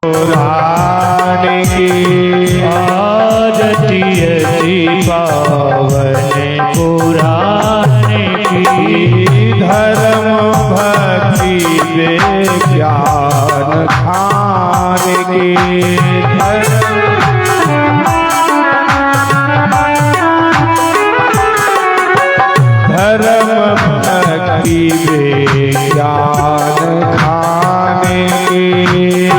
पुराण की आरती अति पावन पुराण की धर्म भक्ति विज्ञान खान की धर्म भक्ति विज्ञान खान की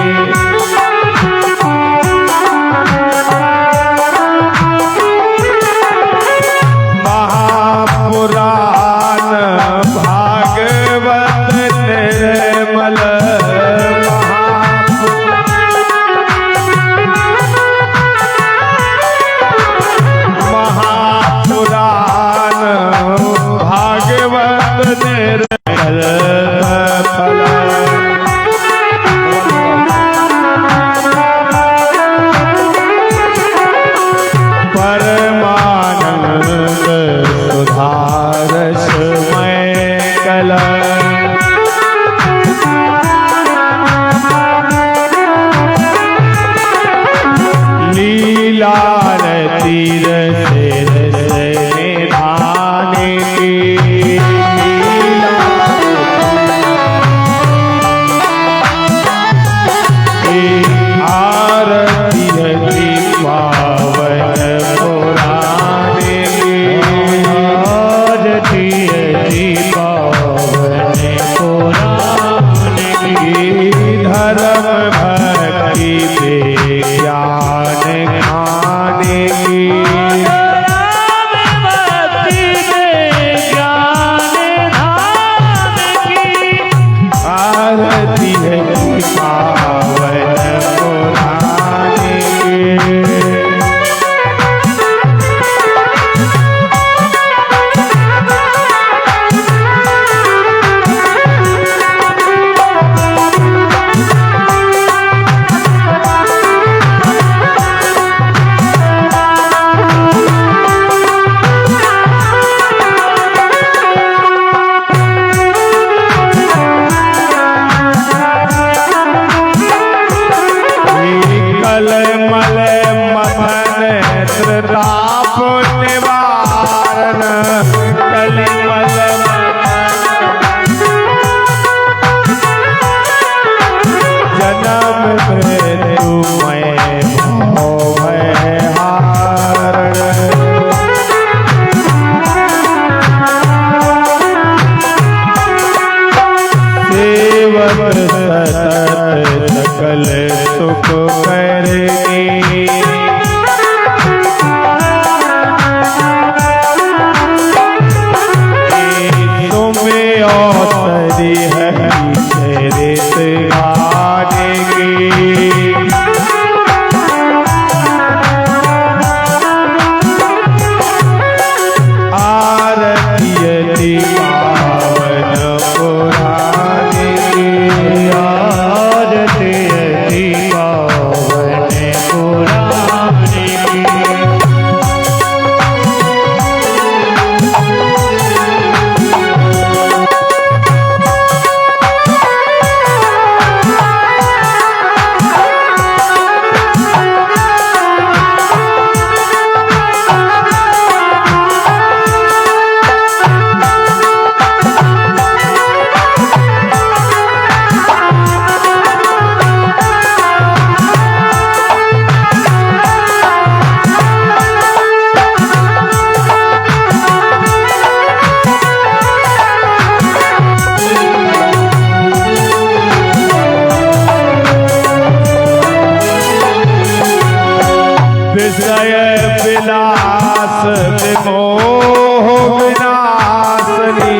सकल सुख करनी तुम्हें औसरी है रित गाने की आरती अति पावन पुराण की आरती अति पावन पुराण की विषय विलास विमोह विनाशनी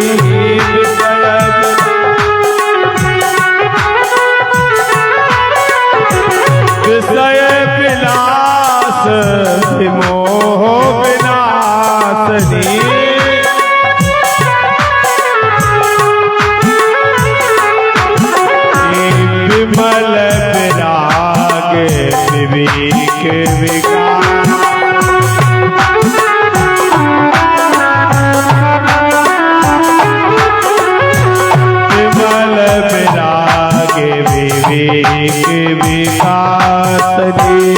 विषय विलास विमोह विनाशनी विमल विराग विवेक विकार विमल विराग विवेक विकार विकासनी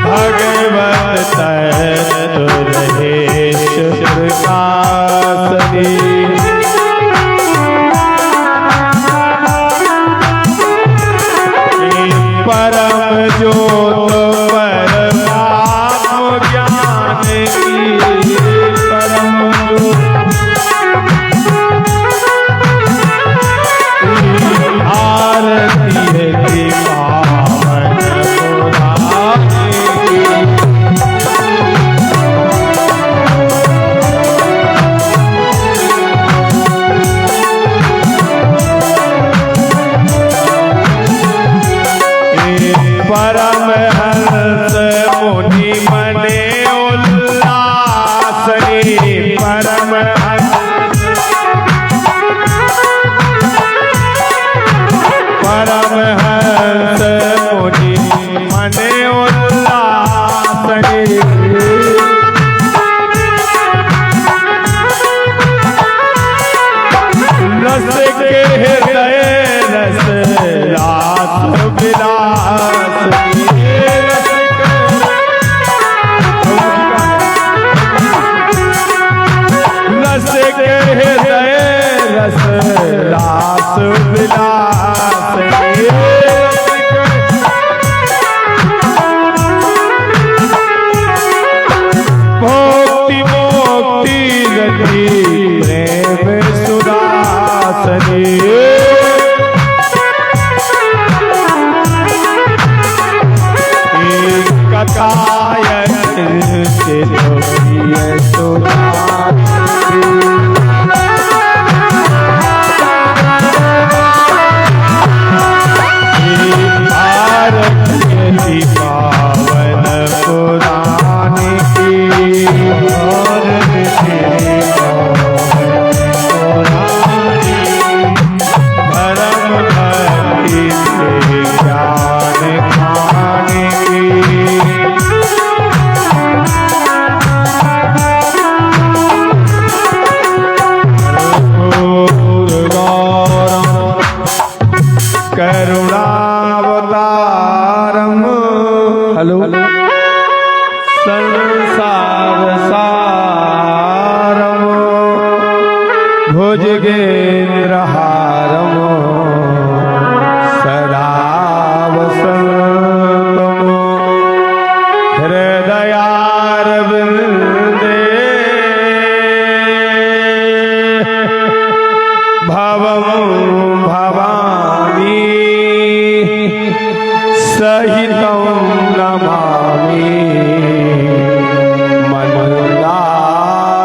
भगवत तुरहेश प्रकाशनी परम ज्योत परमात्म ज्ञान की परम आरती है पावन पुराने परमहंस मुनि मने उल्लासनी परमहंस मुनि मने उल्लासनी रस के हृदय रस रास विलास रस के हृदय रस रास विलास भक्ति मोक्ति गति प्रेम सुदासनी कथायन से आरती पावन पुराने की धर्म भक्ति से ज्ञान खाने की करुणावतारम हेलो संसार सारम भुजगेन्द्रहारम सदा वसन्तम हृदयारविन्दे भवं भवानी सहितं नमामि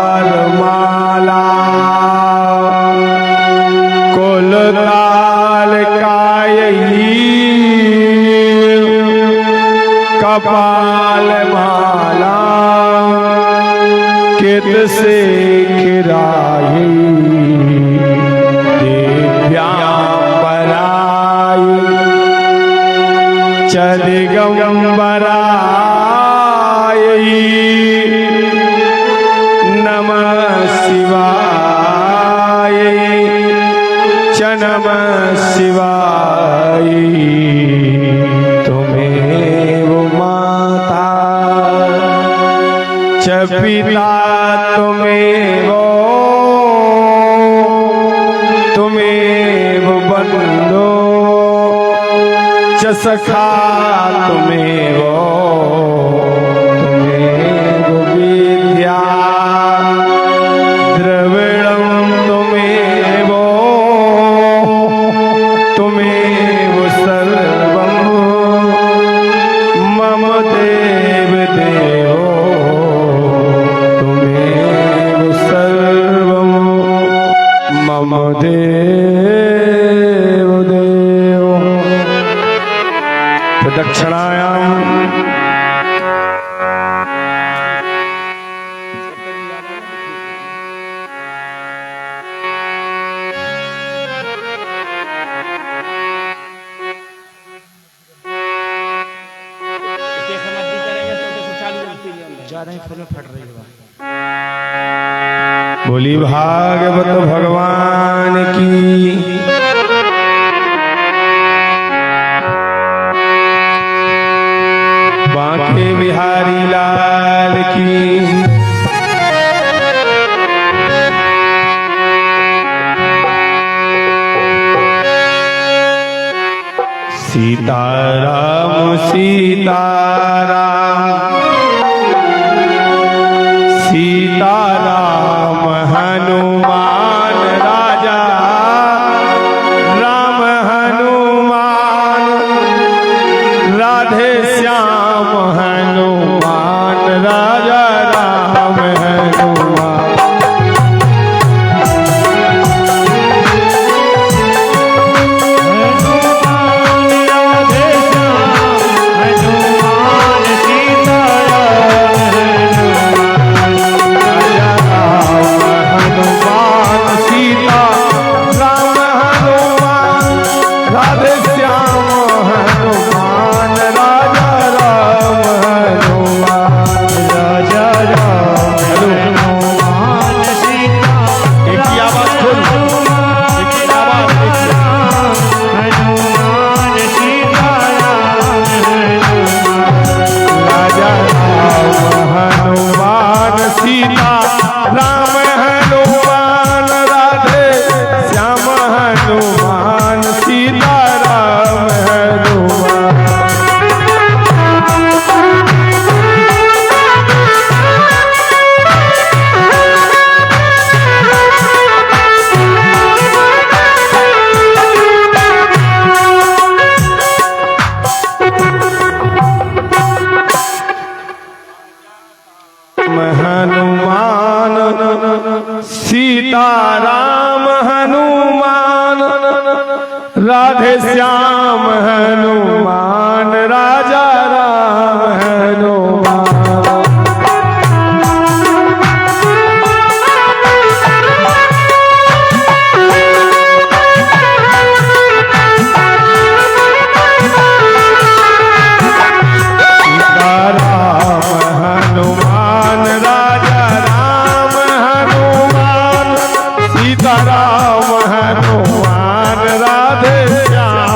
मंदारमाला कुलताल कायी कपाल माला कित से खिराई चदिगंबराय नमः शिवाय च नमः शिवाय तुमेव माता च पिता तुमेव बंधो च सखा तुमेव विद्या द्रविणं तुमेव सर्वं मम देव देवो तुमेव सर्वं मम देव देवो प्रदक्षिणायाम बोली भागवत भगवान सीताराम सीताराम सीताराम हनुमान राजा राम हनुमान राधे श्याम हनुमान राजा राम हनुमान हनुमान सीताराम हनुमान राधे श्याम हनुमान राजा Ram Hanuman Ram Hanuman Radhe Shyam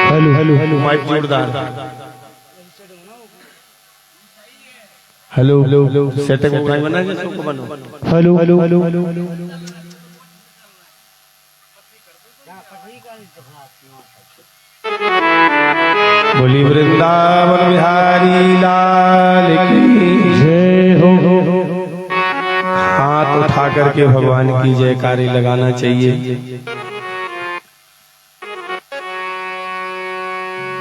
hello hello hello mike जोरदार। हेलो हेलो सेटिंग को कहीं बना जिसको को बनो। हेलो हेलो हेलो हेलो बोली वृंदावन बिहारी लाल की जय हो। हाथ उठा करके भगवान की जयकारी लगाना चाहिए।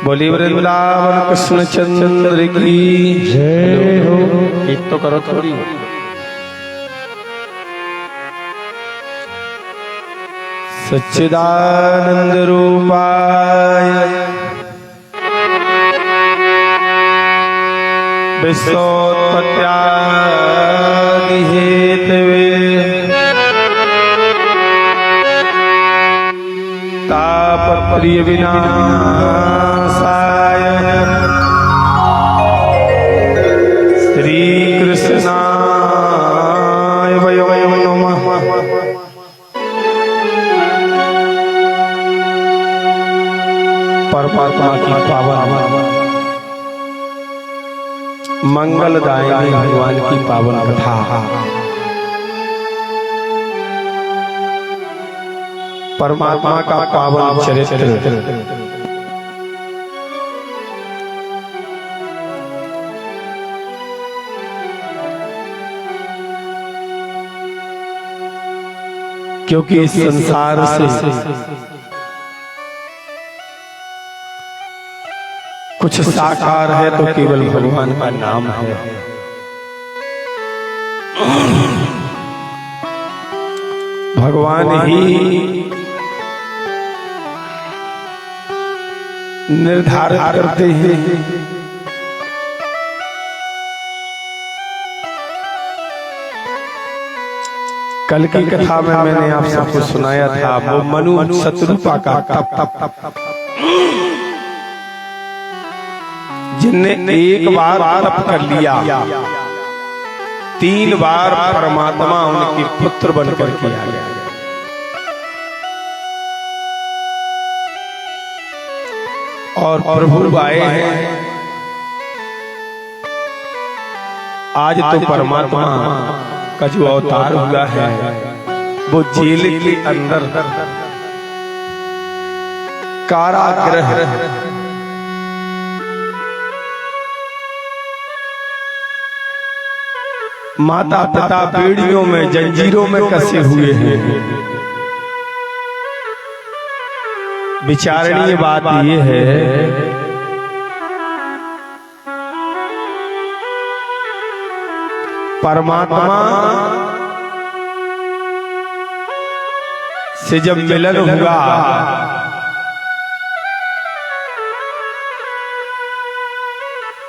बोली वृंदावन कृष्ण चंद्र की जय हो। एक तो करो थोड़ी। सच्चिदानंद रूपाय विश्वोत्पत्त्यादि हेतवे तापत्रय विनाशाय श्री कृष्णाय वयं नमः। परमात्मा की पावन मंगलदायिनी भगवान की पावन कथा, परमात्मा का पावन चरित्र, क्योंकि इस संसार से कुछ साकार है तो केवल भगवान का नाम है। भगवान ही निर्धारित करते हैं कल की कथा में मैंने आप सबको सुनाया था वो मनु शत्रुपा का तप जिनने एक बार तप कर लिया, 3 बार परमात्मा उनके पुत्र बनकर के आ गया। और प्रभु आए हैं आज तो परमात्मा का जो अवतार हुआ है वो जेल के अंदर कारागृह माता पिता बेड़ियों में जंजीरों में कसे हुए हैं। विचारणीय बात यह है परमात्मा से जब मिलन हुआ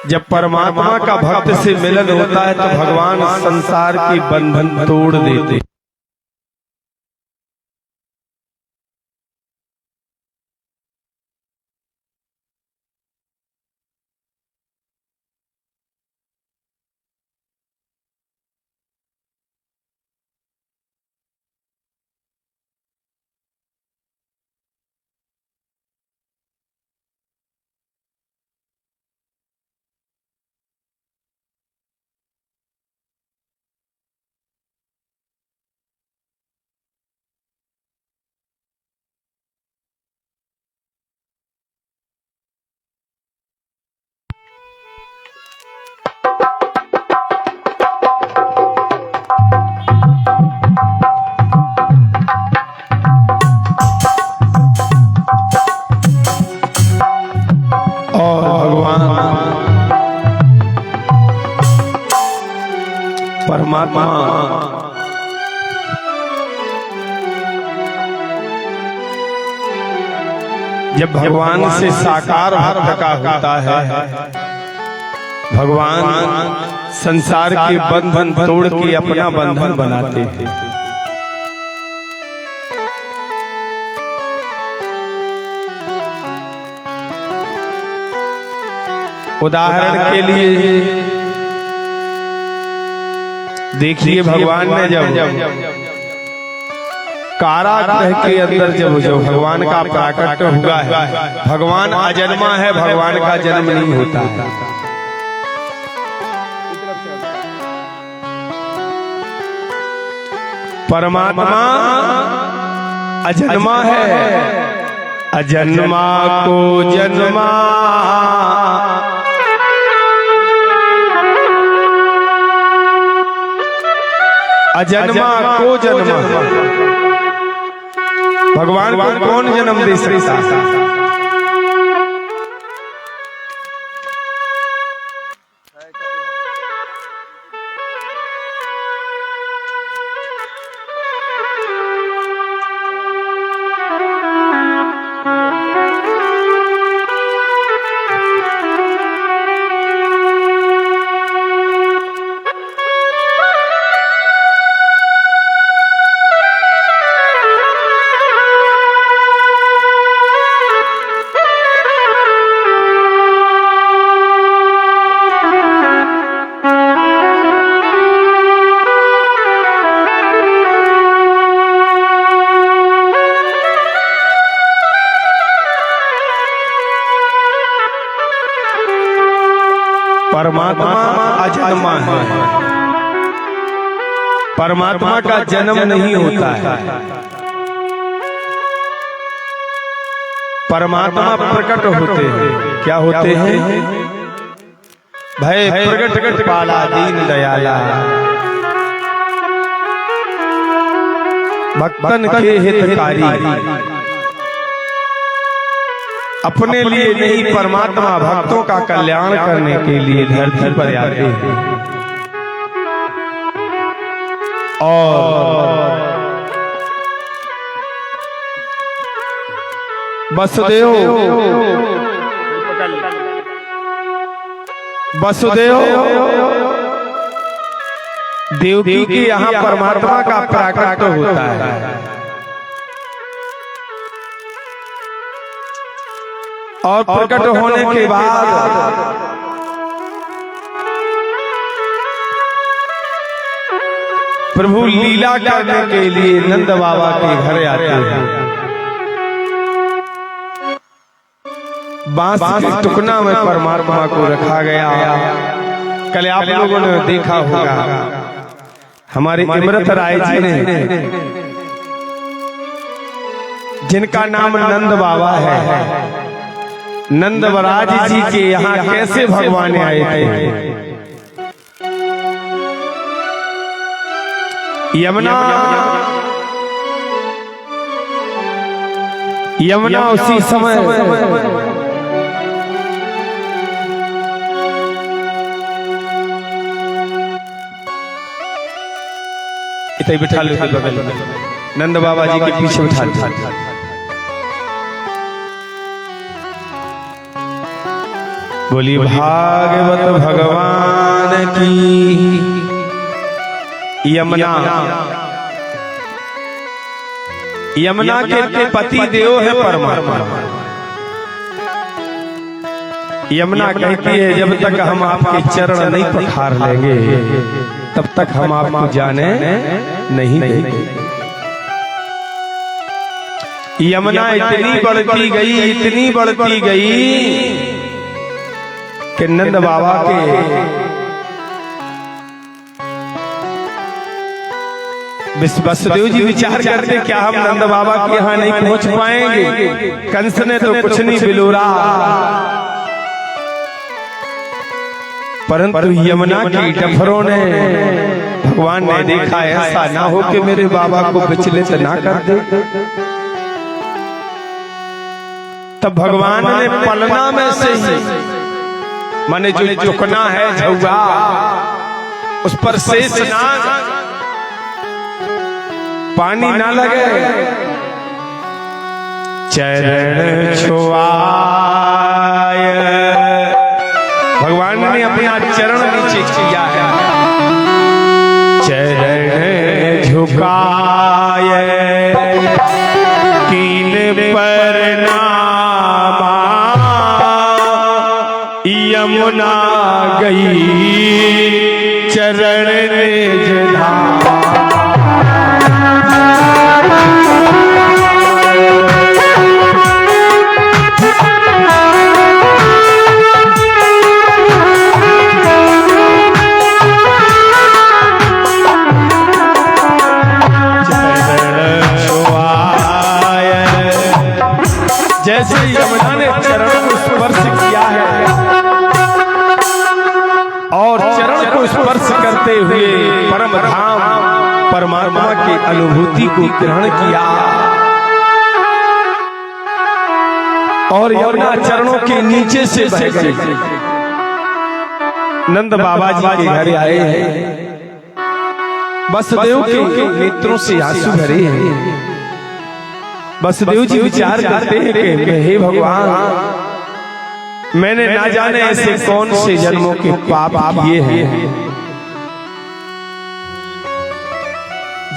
जब परमात्मा का भक्त से मिलन होता है तो भगवान संसार के बंधन तोड़ देते। परमात्मा जब भगवान से साकार भक्त का होता है, भगवान संसार के बंधन तोड़ के अपना बंधन बनाते हैं। उदाहरण के लिए देखिए भगवान ने जब कारागृह के अंदर जब जो भगवान का प्राकट्य हुआ है, भगवान अजन्मा है, भगवान का जन्म नहीं होता है। परमात्मा अजन्मा है, अजन्मा को जन्मा, अजन्मा को जन्मा। भगवान को कौन जन्म दे सकता है? परमात्मा अजन्मा है, परमात्मा का जन्म नहीं होता है। परमात्मा प्रकट होते हैं। क्या होते हैं? भय प्रकट पाला दीन दयाला, भक्तन के हितकारी। अपने लिए नहीं, परमात्मा भक्तों का कल्याण करने के लिए धरती पर आते हैं। और वसुदेव देवकी के यहाँ परमात्मा का प्राकट्य होता है। और प्रकट होने के बाद प्रभु लीला करने के लिए नंद बाबा के घर आते हैं। बांस के टुकना में परमात्मा को रखा गया। कल आप लोगों ने देखा होगा, हमारे इमरत राय जी ने, जिनका नाम नंद बाबा है, नंदवराज जी के यहाँ कैसे भगवान आए थे। यमुना उसी समय इतने बिठा लो बगल में, नंद बाबा जी के पीछे बिठा लो। बोली भागवत भगवान की। यमुना के पति देव है परमात्मा। यमुना कहती है, जब तक हम आपके चरण नहीं पखार लेंगे तब तक हम आपको जाने नहीं देंगे। यमुना इतनी बढ़ती गई, इतनी बढ़ती गई कि नंद बाबा के वसुदेव जी विचार करते, क्या हम नंद बाबा के यहाँ नहीं पहुंच पाएंगे? कंस ने तो कुछ नहीं बिलोरा, परंतु यमुना की डफरों ने, भगवान ने देखा ऐसा ना हो कि मेरे बाबा को विचलित ना कर दे। तब भगवान ने पलना में से ही, माने जो चुकना है झुआ, उस पर शेष नाग, पानी ना लगे, चरण छुआए। भगवान ने अपना चरण नीचे किया है, चरण झुकाए, कीन प्रणामा, यमुना गई चरण निज धाम। जैसे यमुना ने चरण को स्पर्श किया है और चरण को स्पर्श करते हुए परम धाम परमात्मा की अनुभूति को ग्रहण किया और यमुना चरणों के नीचे से बह गई। नंद बाबा जी के घर आए हैं, वसुदेव के नेत्रों से आंसू भरे हैं। वसुदेव जी विचार करते हैं कि हे भगवान, मैंने ना जाने ऐसे कौन से जन्मों के पाप किए हैं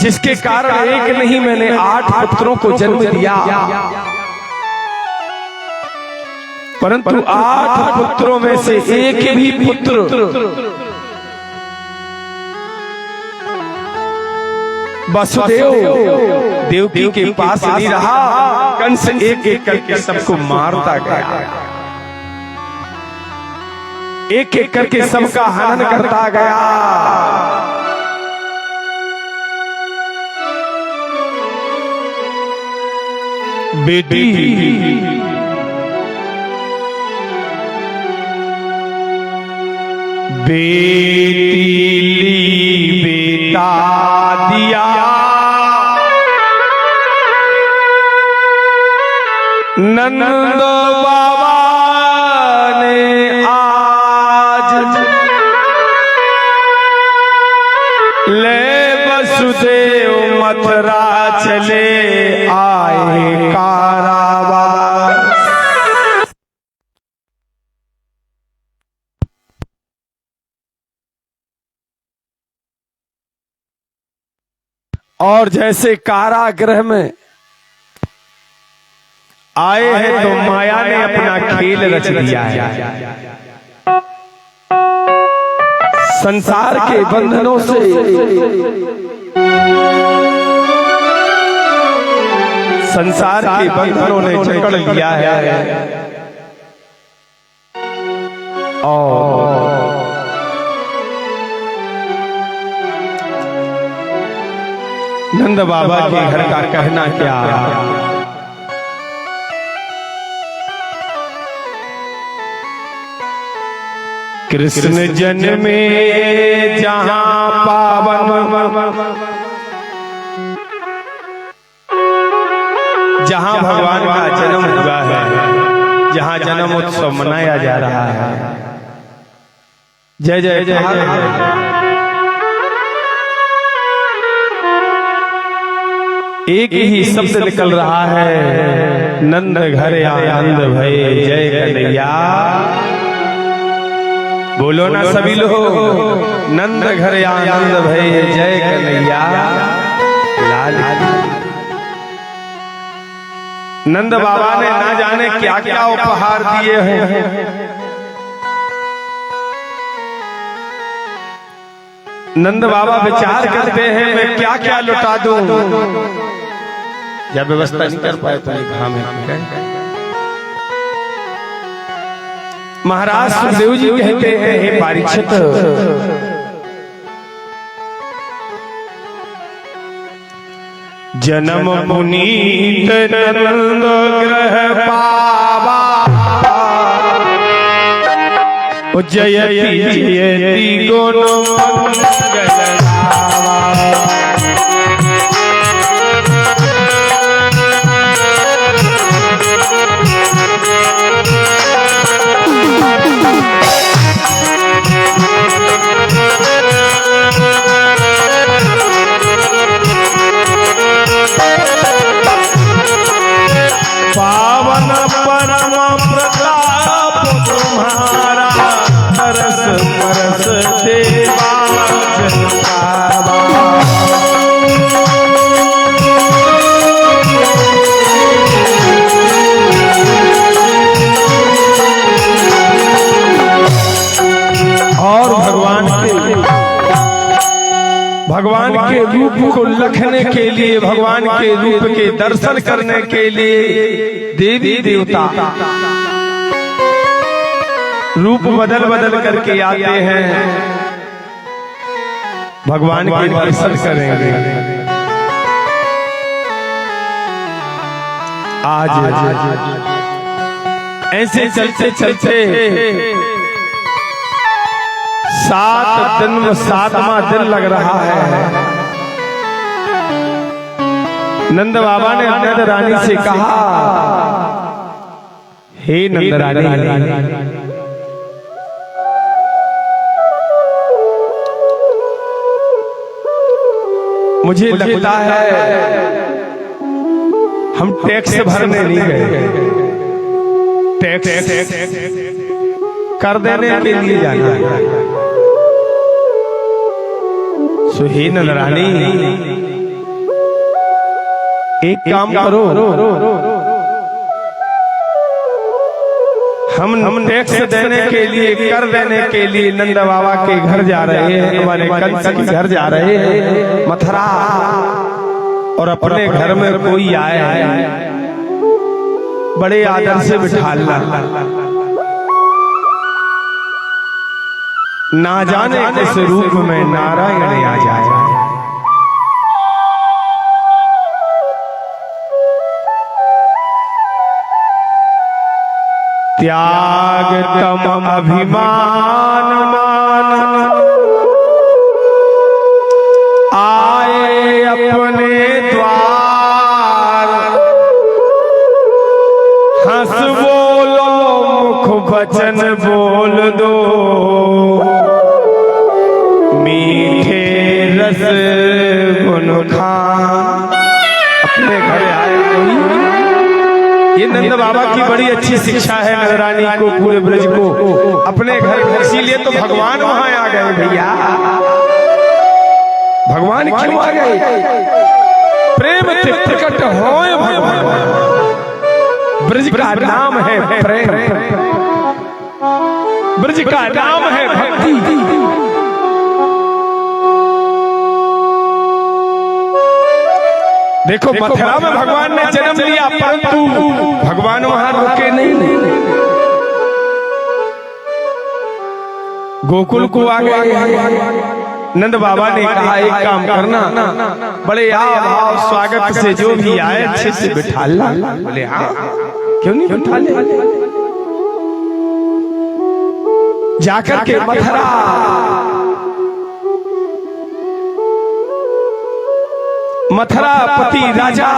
जिसके कारण एक नहीं मैंने 8 पुत्रों को जन्म दिया, परंतु 8 पुत्रों में से एक भी पुत्र वसुदेव देवकी के पास नहीं रहा। कंस एक एक करके सबको मारता गया, एक एक करके सबका हनन करता गया। बेटी ली बेटा दिया, नंद बाबा ने आज ले वसुदेव मथुरा चले आए कारावास। और जैसे कारागृह में आए हैं तो माया ने अपना खेल रच दिया है। संसार के बंधनों से संसार के बंधनों ने जकड़ लिया है और नंद बाबा के घर का कहना क्या, कृष्ण जन्मे जहां पावन, जहां भगवान का जन्म हुआ है, जहां जन्म उत्सव मनाया जा रहा है। जय जय जय। एक ही शब्द निकल रहा है, नंद घर आनंद भय जय कन्हैया। बोलो ना सभी लोग, नंद घर आनंद भय जय कन्हैया लाल। नंद बाबा ने ना जाने क्या क्या उपहार दिए हैं। नंद बाबा विचार करते हैं मैं क्या क्या लुटा दूं। जब व्यवस्था नहीं कर पाए तो काम है। महाराज सुखदेव जी कहते हैं हे परीक्षित, जन्म पुनीत नंद ग्रह पावा, जयति जयति गुण मंगल गावा। पावन परम प्रताप तुम्हारा, तरस परस देवा जनतावा। और भगवान के रूप को लखने के लिए, भगवान के रूप के दर्शन करने के लिए देवी देवता रूप बदल बदल करके आते हैं, भगवान के दर्शन करेंगे। आज ऐसे चलते चलते 7वां दिन लग रहा है। नंद बाबा ने नंद रानी से कहा, हे नंद रानी, मुझे लगता है हम टैक्स भरने नहीं गए, टैक्स कर देने के लिए जाना है। हे नंद रानी, एक काम करो, हम टैक्स देने के लिए, कर देने के लिए नंद बाबा के घर जा रहे हैं, हमारे कंस के घर जा रहे हैं मथुरा, और अपने घर में कोई आए बड़े आदर से बिठालना, ना जाने किस रूप में नारायण आ जाए। त्याग तम अभिमान मान, आए अपने द्वार, हंस बोलो मुख वचन बोल दो, मीठे रस गुन खान। अपने घर आए कोई, ये नंद बाबा की बड़ी अच्छी शिक्षा है नंद रानी को, पूरे ब्रज को अपने घर, इसीलिए तो भगवान वहां आ गए भैया। भगवान क्यों आ गए? प्रेम से प्रकट होए भगवान, ब्रज का नाम है प्रेम, ब्रज का नाम है भक्ति। देखो मथुरा में भगवान ने जन्म लिया, परंतु भगवान वहां रुके नहीं, गोकुल को आ गए। नंद बाबा ने कहा, एक काम करना, बड़े भाव स्वागत से जो भी आए अच्छे से बिठा ला। बोले हाँ, क्यों नहीं बिठा ले। जाकर के मथुरा पति राजा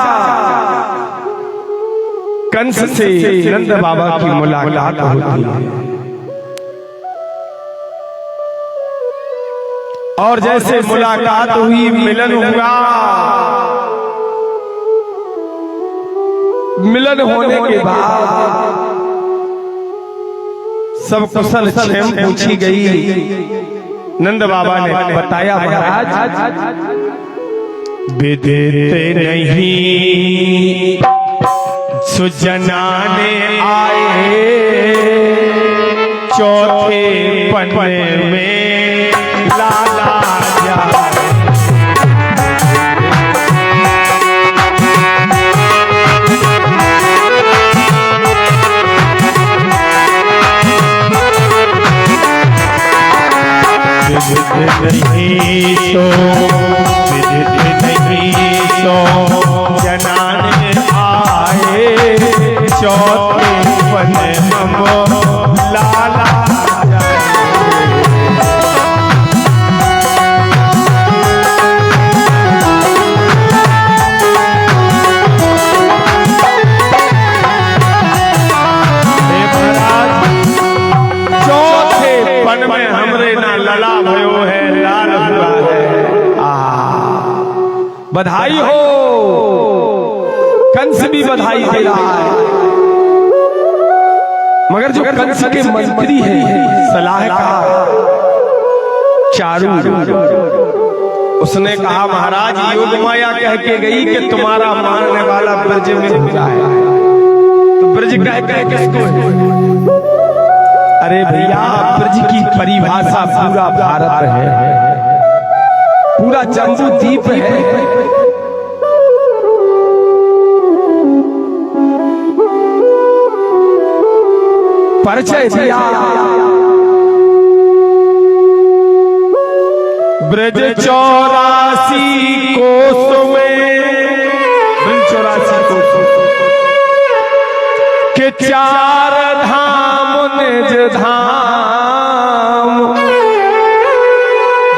कंस से नंद बाबा की मुलाकात होती है, और जैसे मुलाकात हुई, मिलन हुआ, मिलन होने के बाद सब कुशल क्षेम पूछी गई। नंद बाबा ने बताया, महाराज विदित नहीं सुजनाने आए, चौथे पन्ने में लाला जाए। नहीं तो विदित नहीं तो जनाने आए, चौथे पन्ने हम लाला जाए। चौथे पन में हमरे ना लला भयो है, लाल हुआ है। बधाई हो, कंस भी बधाई दे रहा है, मगर जो कंस के मंत्री हैं, सलाहकार चारू, उसने कहा, महाराज योग माया कह के गई कि तुम्हारा मारने वाला ब्रज में हो जाए, तो ब्रज कह किसको है? अरे भैया, ब्रज की परिभाषा पूरा भारत है, पूरा जम्बू द्वीप है। परिचय दिया, ब्रज 84 कोस में, ब्रज 84 कोस के चार धाम निज धाम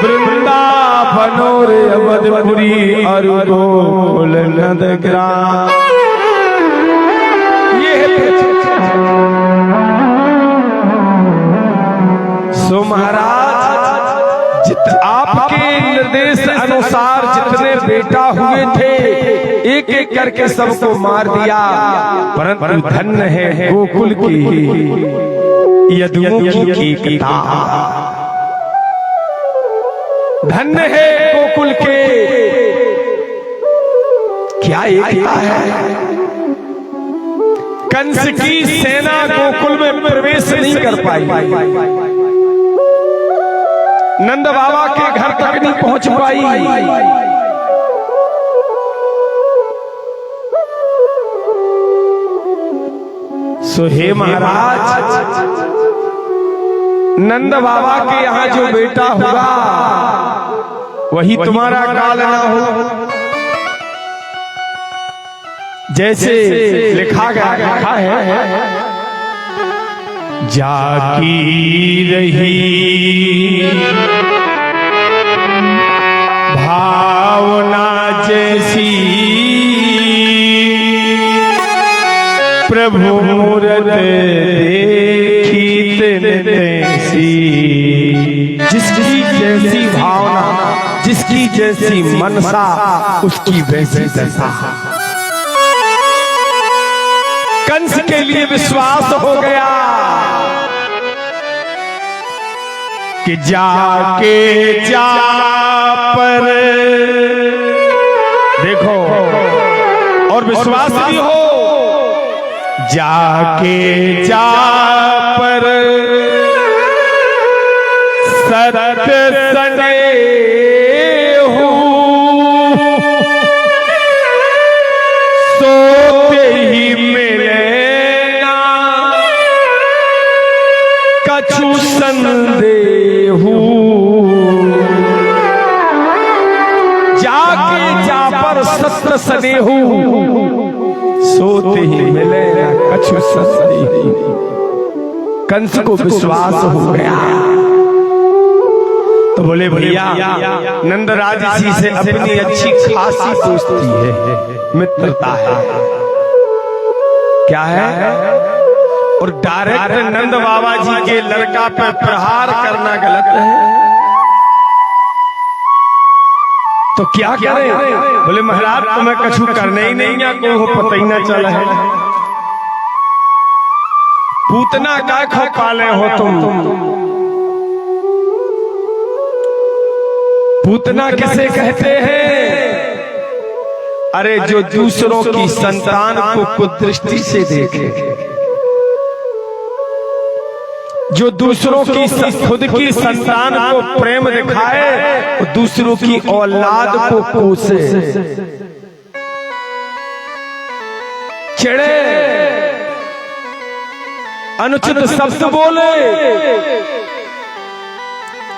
वृंदावन और अवधपुरी और गोकुल नंदग्राम। ये सो महाराज आपके निर्देश अनुसार जितने बेटा हुए थे एक एक करके सबको मार दिया, परंतु धन्य है गोकुल की यदुमुखी की एकता, धन्य है गोकुल के क्या एकता है। कंस की सेना गोकुल में प्रवेश नहीं कर पाई, नंद बाबा के घर तक नहीं पहुंच पाई। सो हे महाराज, नंद बाबा के यहाँ जो बेटा हुआ वही तुम्हारा काल ना हो। जैसे लिखा है जाकी रही भावना जैसी प्रभु मूरत देखी तैसी। जिसकी जैसी भावना, जिसकी जैसी मनसा, उसकी वैसी दशा। कंस के लिए विश्वास हो गया कि जाके जा पर देखो, और विश्वास भी हो जाके जा पर सत्य सने सोते ही मिलेगा कछु संदेहू। जाके जा पर सत्य सनेहू सोते ही मिलेगा कछु संदेहू। कंस को विश्वास हो गया तो बोले भैया नंदराज जी से अपनी अच्छी खासी दोस्ती है, मित्रता है, क्या है, और डायरेक्ट नंद बाबा जी के लड़का पर प्रहार करना गलत है। तो क्या करें? बोले महाराज तुम्हें कछु करने ही नहीं, या को पता ही ना चला है। पूतना का खो पाले हो तुम। पूतना किसे कहते हैं? अरे जो दूसरों की संतान को कुदृष्टि से देखे, जो दूसरों की खुद की संतान को प्रेम दिखाए, दूसरों की औलाद को कोसे, चिढ़े, अनुचित शब्द बोले,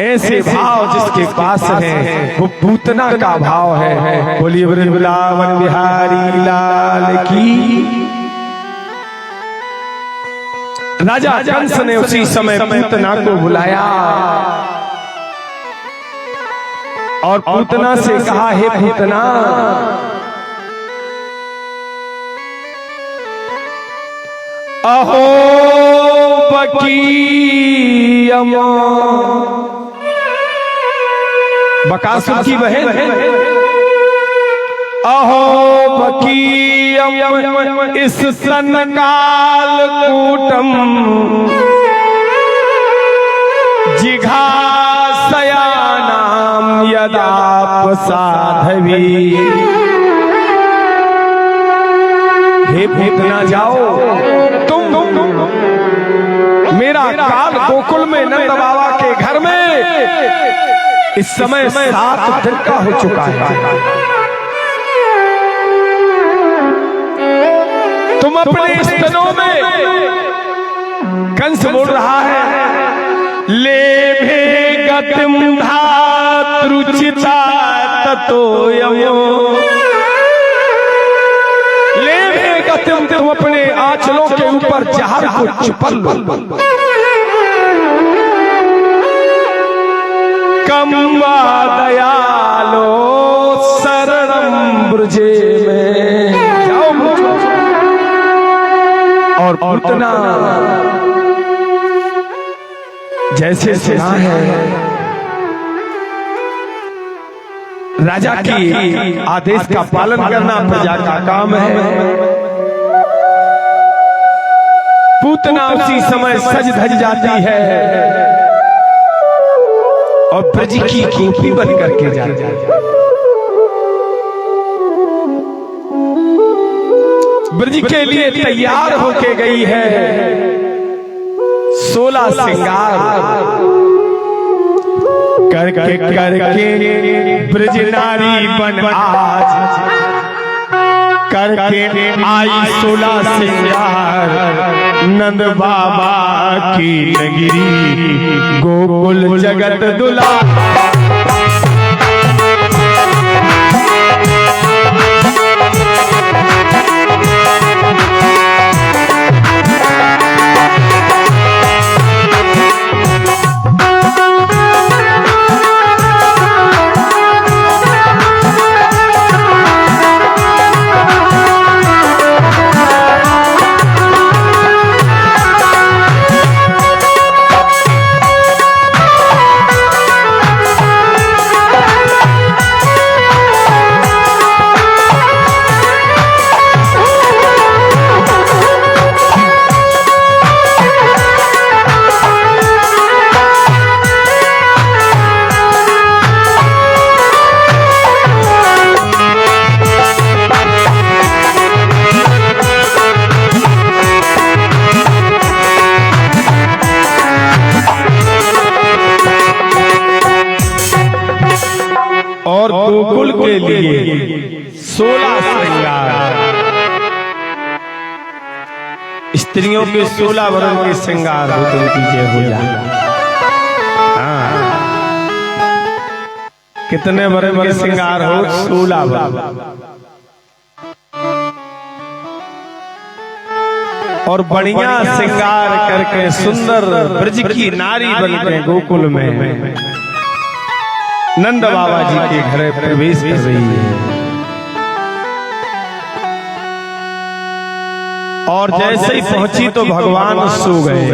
ऐसे भाव जिसके पास है वो पूतना का भाव है। बोलिए वृंदावन बिहारी लाल की। राजा कंस ने उसी समय पूतना को बुलाया और पूतना से कहा, हे पूतना, अहो बकीयम, बकासुर की बहन, अहो बकीयम इस सनकाल कूटम जिघासयानाम यदाप साधवी। हे पूतना जाओ, तुम मेरा काल गोकुल में नंद बाबा के घर में इस समय 7 दिन का हो चुका है। तुम अपने स्तनों में, कंस बोल रहा है, ले भे गतिम धातृचिता ततोयमो, ले भे गतिम, तुम अपने आंचलों के ऊपर ऊपर जहर को चुपर लो। कम्बा दयालो शरणम ब्रजे में जाओ और पूतना जैसे सुना है राजा की आदेश का पालन करना प्रजा का काम है। पूतना उसी समय सज धज जाती है और ब्रज की गोपी बन करके जाती है। ब्रज के लिए तैयार होके गई है 16 श्रृंगार करके ब्रज नारी बन आज करके आई 16 श्रृंगार नंद बाबा की नगरी गोकुल जगत दुला। और गोकुल के लिए 16 श्रृंगार, स्त्रियों के 16 वर्ण के श्रृंगार होते पीछे हो जाए। कितने वर्ण के श्रृंगार हो? 16 वर्ण। और बढ़िया श्रृंगार करके सुंदर ब्रज की नारी बनकर गोकुल में नंद बाबा जी के घर प्रवेश कर रही है। और जैसे ही पहुंची तो भगवान सो गए।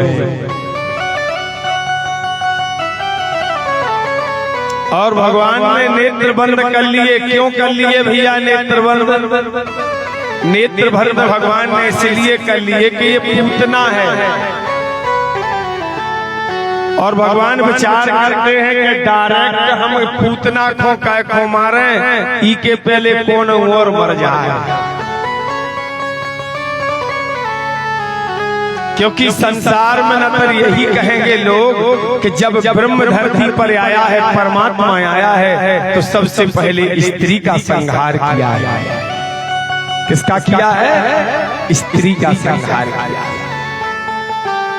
और भगवान ने नेत्र बंद कर लिए। क्यों कर लिए भैया नेत्र बंद? नेत्र बंद भगवान ने इसलिए कर लिए कि ये पूतना है। और भगवान विचार करते हैं कि डायरेक्ट हम पूतना खो मारे, ई के पहले कौन और मर जाए। क्योंकि संसार में न तो यही कहेंगे लोग कि जब ब्रह्म धरती पर आया है, परमात्मा आया है, तो सबसे पहले स्त्री का संहार किया है। किसका किया है? स्त्री का संहार किया है।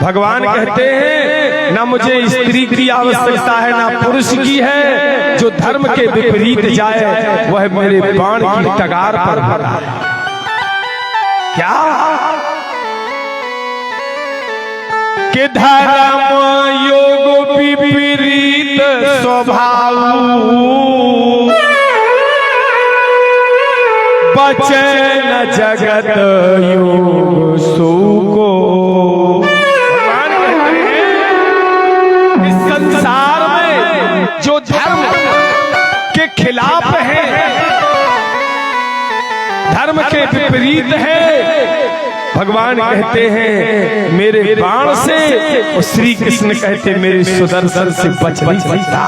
भगवान कहते हैं न मुझे स्त्री की आवश्यकता है न पुरुष की है। जो धर्म के विपरीत जाए वह मेरे बाण की टगार पर भरा है। क्या कि धर्म योग विपरीत स्वभाव बचे न जगत योग सुको। संसार में जो धर्म के खिलाफ है, धर्म के विपरीत है, भगवान कहते हैं मेरे बाण से, और श्री कृष्ण कहते मेरे सुदर्शन से बच नहीं सकता।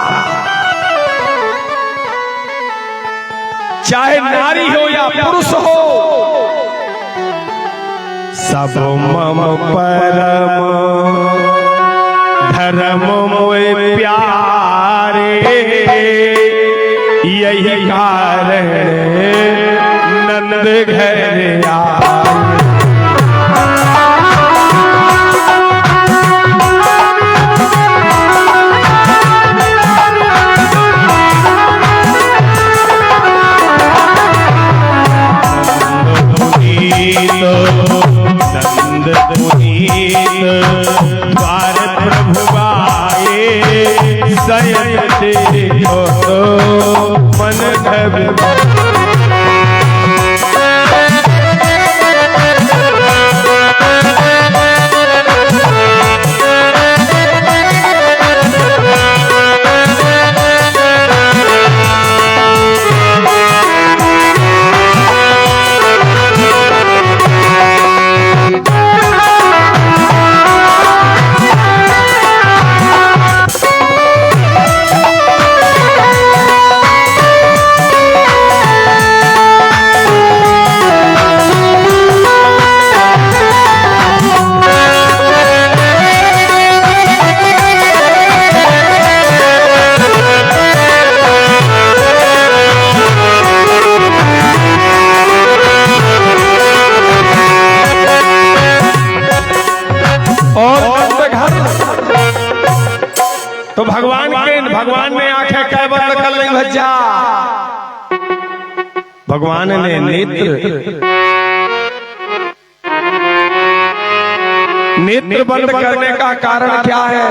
चाहे नारी हो या पुरुष हो, सब मम परम धर्म मोए प्यारे। यही कारण नंद घर आए। नंद मुनि नीत द्वार प्रभु आए शयन देखो मन ढब तो भगवान ने आंखें कै बंद कर ली भज्जा। भगवान ने नेत्र बंद करने का कारण क्या है?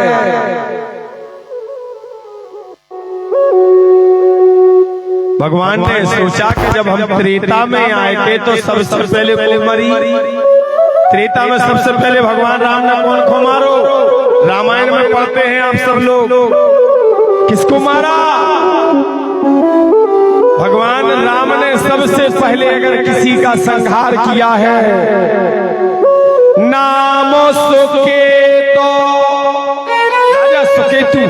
भगवान ने सोचा कि जब हम त्रेता में आए थे तो सबसे पहले कौन मरी? त्रेता में सबसे पहले भगवान राम ने कौन को मारो? रामायण में पढ़ते हैं आप सब लोग, किसको मारा? भगवान राम ने सबसे पहले अगर किसी का संहार किया है, नाम सुकेतो, राजा सुकेतु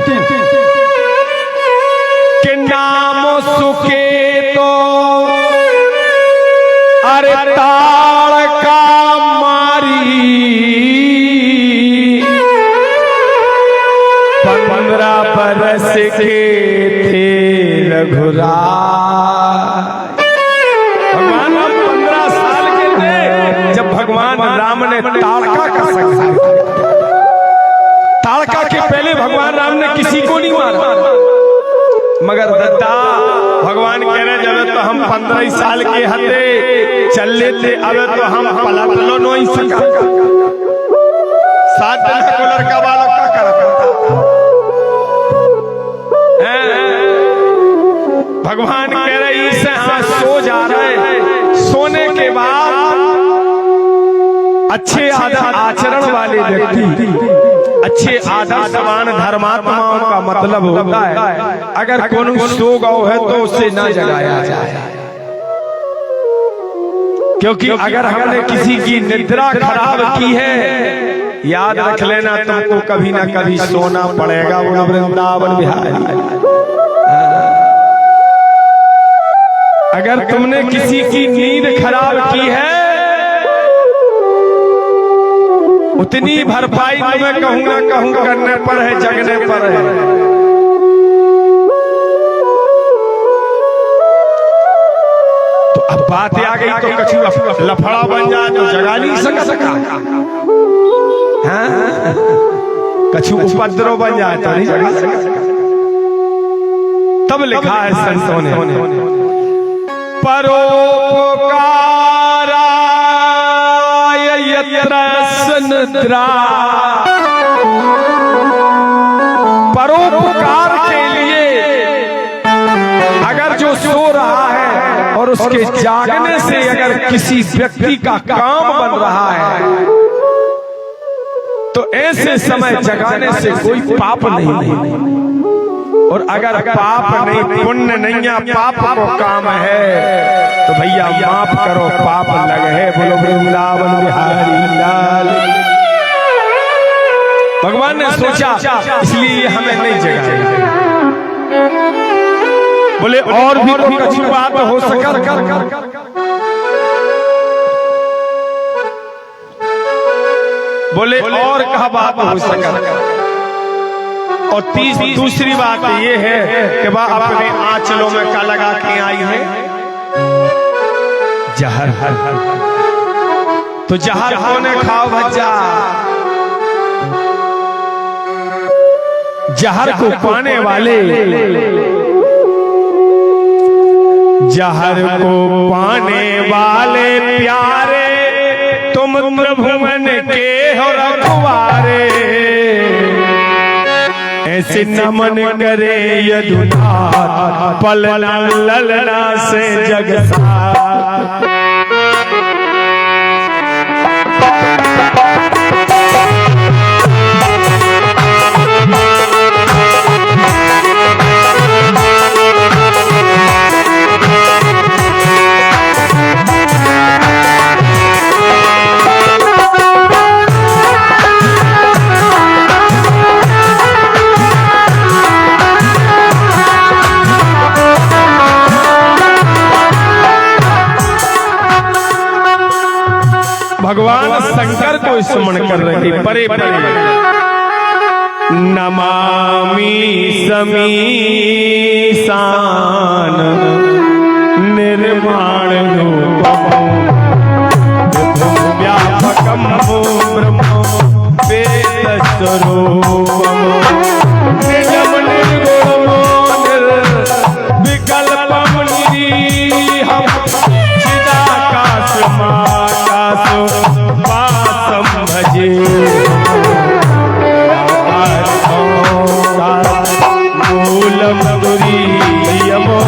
के नाम सुकेतो, अरे ताड़ का मारी 15 बरस के थे रघुराय। भगवान 15 साल के थे जब भगवान राम ने ताड़का का संहार किया। ताड़का के पहले भगवान राम ने किसी को नहीं मारा, मगर दत्ता भगवान कह रहे जब तो हम 15 साल के हते चल लेते, अब तो हम पलट लो नहीं सका। 7 दिन को लड़का वालों का करता भगवान कह रहे इसे हाँ सो जा रहे। सोने के बाद अच्छे आचरण वाले व्यक्ति, अच्छे आदर्शवान धर्मात्माओं का मतलब होता है अगर कोई सो गौ है तो उसे न जगाया जाए, क्योंकि अगर हमने किसी की निद्रा खराब की है, याद रख लेना तुमको कभी ना कभी सोना पड़ेगा। वो वृंदावन बिहारी, अगर तुमने किसी की नींद खराब की है उतनी भरपाई तुम्हें कहूँ करने पर है, जगने पर है। तो अब बात आ गई तो कछु लफड़ा बन जाए तो जगा नहीं सका, कछु उपद्रव बन जाए तो नहीं जगा सका। तब लिखा है संतों ने परोपकाराय यत्र सनिद्रा, परोपकार के लिए अगर जो सो रहा है और उसके जागने से अगर किसी व्यक्ति का काम बन रहा है तो ऐसे समय जगाने से कोई पाप नहीं। और अगर पाप नहीं, पुण्य नहीं है, पाप को काम है तो भैया माफ करो, पाप लगे है। बोलो वृंदावन बिहारी लाल। भगवान ने सोचा इसलिए हमें नहीं जगाया। बोले और भी कोई अच्छी बात हो सका? बोले और कहा बात हो सका? और दूसरी बात ये है कि वह अपने आंचलों में क्या लगा के आई है? जहर। तो जहर कोने खाओ भज्जा? जहर को पाने वाले, जहर को पाने वाले प्यारे तुम त्रिभुवन के हो रघुवर। ऐसे नमन करे यदुनाथ पलना ललना से जगसाथ। भगवान शंकर को स्मरण कर रहे परे परे नमामि समीसान निर्माण रूपम व्यापकम ब्रह्म वेद स्वरूपम निजम निर्गुणम निर्विकल्पम निरीहम चिदाकाशम वासम भजे मूलम दुरीयमो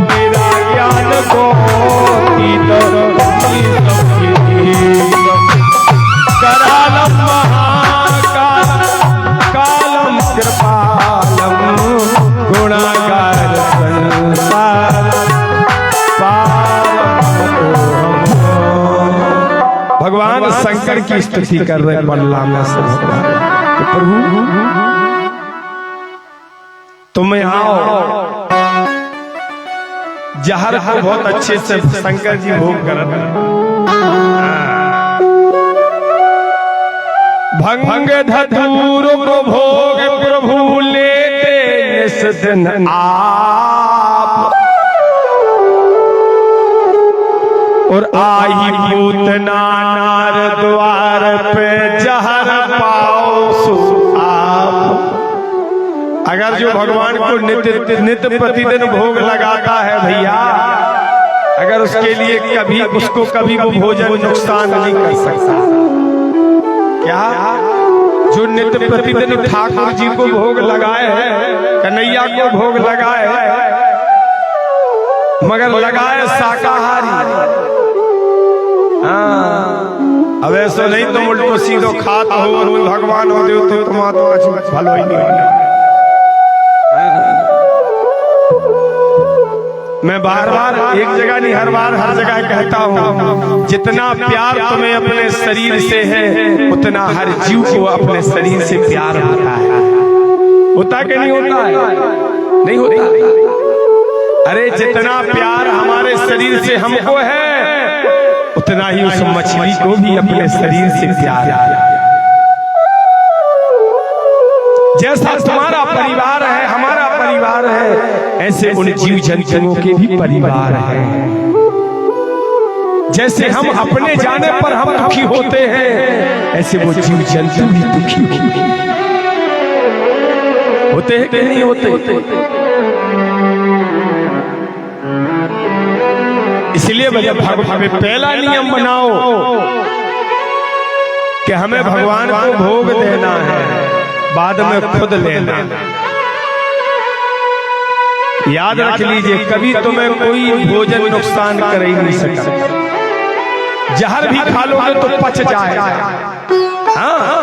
मेरा ज्ञान को करालम महाकालम कृपालम गुणागार संसार भगवान शंकर की स्तुति कर रहे बलराम प्रभु तुम आओ जहर को बहुत अच्छे से शंकर जी भोग कर भंग धतूर को भोग प्रभु लेते इस दिन आप और आई पूतना नार द्वार पे जहर पाओ सो आप। अगर जो भगवान को नित्य प्रतिदिन भोग लगाता है भैया, अगर उसके लिए कभी उसको कभी वो भोजन नुकसान नहीं कर सकता। क्या जो नित्य प्रतिदिन ठाकुर जी को भोग लगाए है, कन्हैया को भोग लगाए है, मगर लगाए शाकाहारी। अब ऐसा नहीं तुम उल्टो सीधो खात हो और भगवान हो दे तो तुम्हारा तो कुछ भलो ही नहीं होना। मैं बार बार एक जगह नहीं हर बार हर जगह कहता हूँ, जितना प्यार तुम्हें अपने शरीर से है उतना हर जीव को अपने शरीर से प्यार होता है। होता कि नहीं होता है? नहीं होता। अरे जितना प्यार हमारे शरीर से हमको है उतना ही उस मछली को भी अपने शरीर से प्यार है। जैसा तुम्हारा परिवार है, हमारा परिवार है, ऐसे उन जीव जंतुओं के भी परिवार है। जैसे हम अपने जाने पर हम दुखी होते हैं, ऐसे वो जीव जंतु भी दुखी होते हैं कि नहीं होते? इसलिए हमें पहला नियम बनाओ कि हमें भगवान को भोग देना है, बाद में खुद लेना। याद रख लीजिए, कभी तुम्हें कोई भोजन नुकसान कर ही नहीं सकता। जहर भी खा लोगे तो पच जाएगा। हाँ,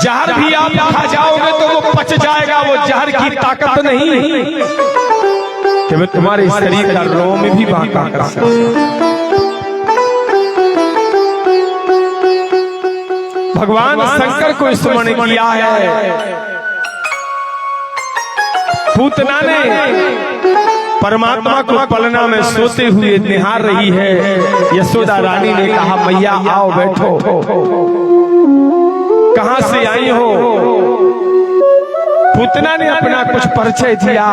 जहर भी आप खा जाओगे तो वो पच जाएगा। वो जहर की ताकत नहीं कि मैं तुम्हारे शरीर का रोम में भी बांका कर सकता। भगवान शंकर को स्मरण किया है। पूतना ने परमात्मा को पलना में सोते हुए निहार रही है। यशोदा रानी ने कहा, मैया आओ बैठो, कहां से आई हो? पूतना ने अपना कुछ परिचय दिया।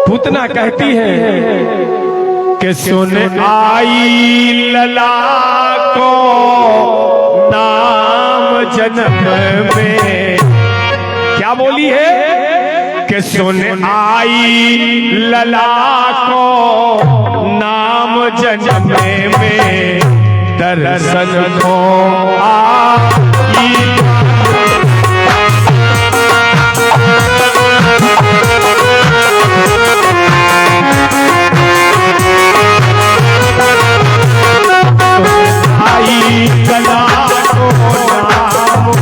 पूतना कहती है कि सुन आई लला को नाम जन्म में। क्या बोली है कि सुन आई लला को नाम जन्म में दर्शन को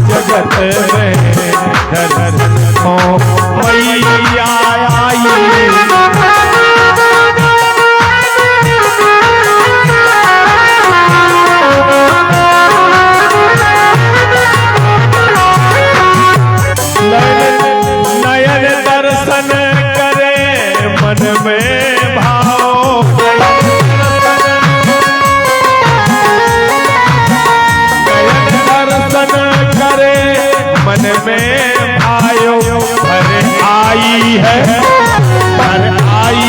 जगत में मैया आई नयन दर्शन करे मन में भाव करे मन में आयो भर आई है भर आई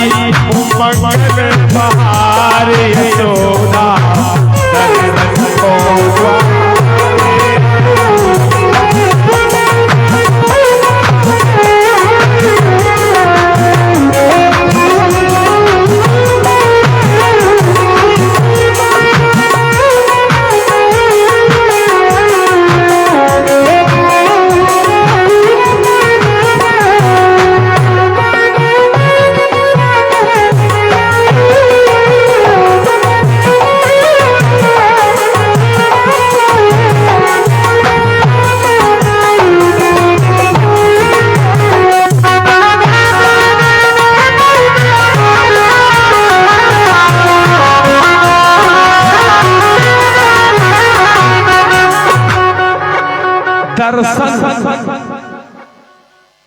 उमंग बहार यशोदा दर्शन को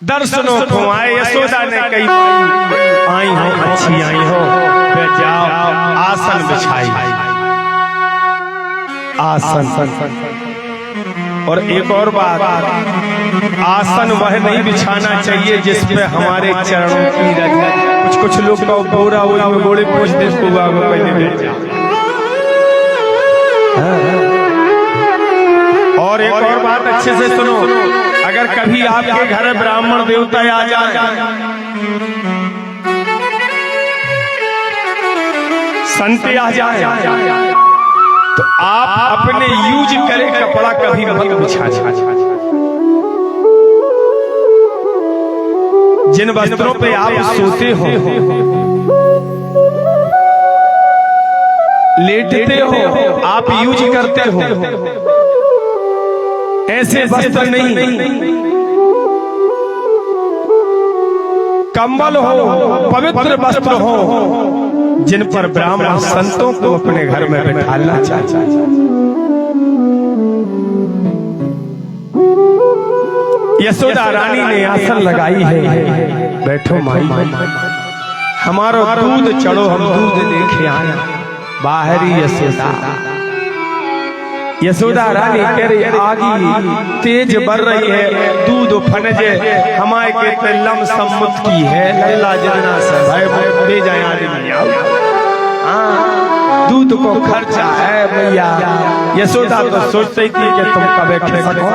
दर्शनों को आए यशोदा ने कही आई हो अच्छी आई हो वे जाओ आसन बिछाई आसन। और एक और बात आसन वह नहीं बिछाना चाहिए जिसपे हमारे चरणों की रज कुछ लोग का बोरा वो बोले पूछ दे पहले और एक और बात अच्छे से सुनो अगर कभी आपके घर ब्राह्मण देवता आ जाए संत आ जाए तो आप अपने यूज करे कपड़ा कभी मत बिछा जिन वस्त्रों पे आप सोते हो लेटते हो आप यूज करते हो ऐसे वस्त्र नहीं कंबल हो पवित्र वस्त्र हो जिन पर ब्राह्मण संतों को अपने घर में बैठाना चाहिए। यशोदा रानी ने आसन लगाई है बैठो माई हमारो दूध चढ़ो हम दूध देखे आए बाहरी यशोदा रानी कह रही आगी तेज बढ़ रही है दूध फनजे हमारे के लम सम्मुत की है लल्ला जना से भाई ले जाए आदमी दूध को खर्चा है भैया। यशोदा तो सोचती थी कि तुम कभी खा सको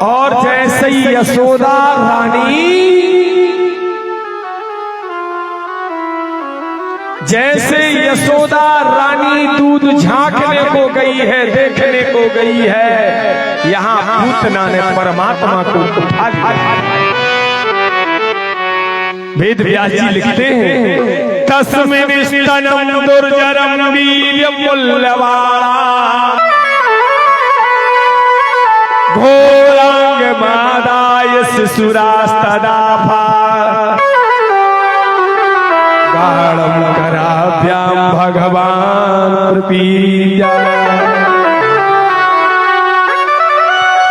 और जैसे ही यशोदा रानी जैसे यशोदा रानी दूध झांकने को गई है देखने को गई है यहाँ पूतना ने परमात्मा को उठा लिया। वेद व्यास जी लिखते हैं तस्मिन् स्तनम दुर्जरम वीर्यमुल्लवाणा घोरांग मादाय शिशुरास्तदाभा गाढ़ं कराभ्याम भगवान प्रिया।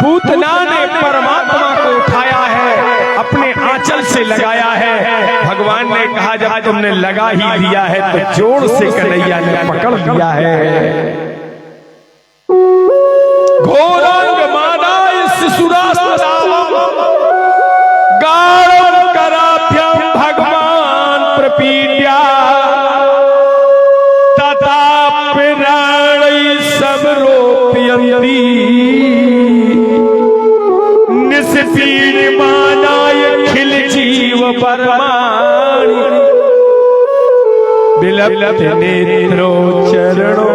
पूतना ने परमात्मा को उठाया है अपने आंचल से लगाया है। भगवान ने कहा जब तुमने लगा ही दिया है तो जोर से कन्हैया ने पकड़ लिया है। घोरांग मादाय शिशुरास्तदाभा गाढ़ं कराभ्याम भगवान प्रपीड्या तथा प्राणी सब रोपयन्ति निष्पीड मानाय खिल जीव परमाणि बिलप्त नेत्रो चरणों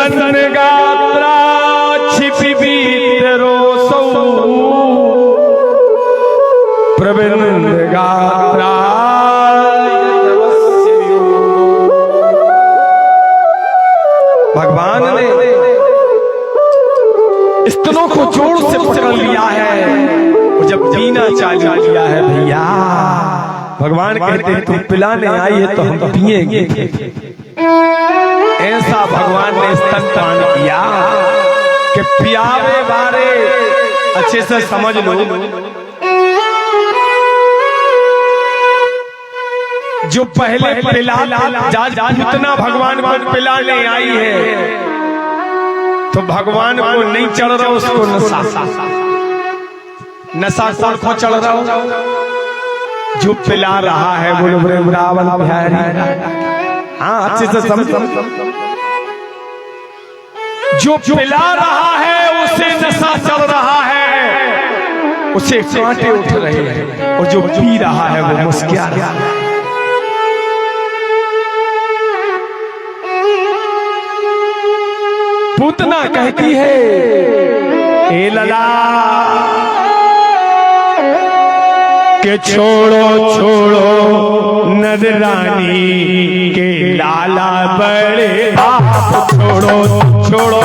प्रसन्न गात्रा छिपी बीतरोसौ प्रबंध गात्रा भगवान ने स्तनों को जोर से पकड़ लिया है और जब पीना चालू किया है भैया भगवान कहते हैं तुम पिलाने आई है तो हम पिएंगे। ऐसा भगवान ने स्तनपान किया कि पियावे बारे अच्छे से समझ लो। जो पहले जितना भगवान को पिलाने आई है तो भगवान को नहीं चढ़ रहा उसको नशा कौन को चढ़ रहा हो? जो पिला रहा है बोलो वृंदावन बिहारी। हाँ अच्छे से समझ। जो पिला रहा है उसे नशा चढ़ रहा है, उसे कांटे उठ रहे हैं, और जो पी रहा है वो मुस्कुरा रहा है। पूतना कहती है ए लला के छोड़ो छोड़ो नजरानी के लाला बड़े आप छोड़ो छोड़ो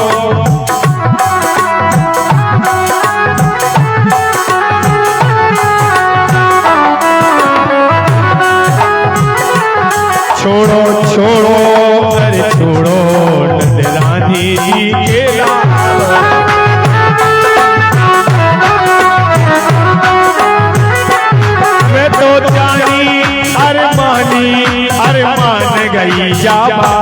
छोड़ो छोड़ो अरे छोड़ो नजरानी के लाला। मैं तो जानी अरमान गई जाबा।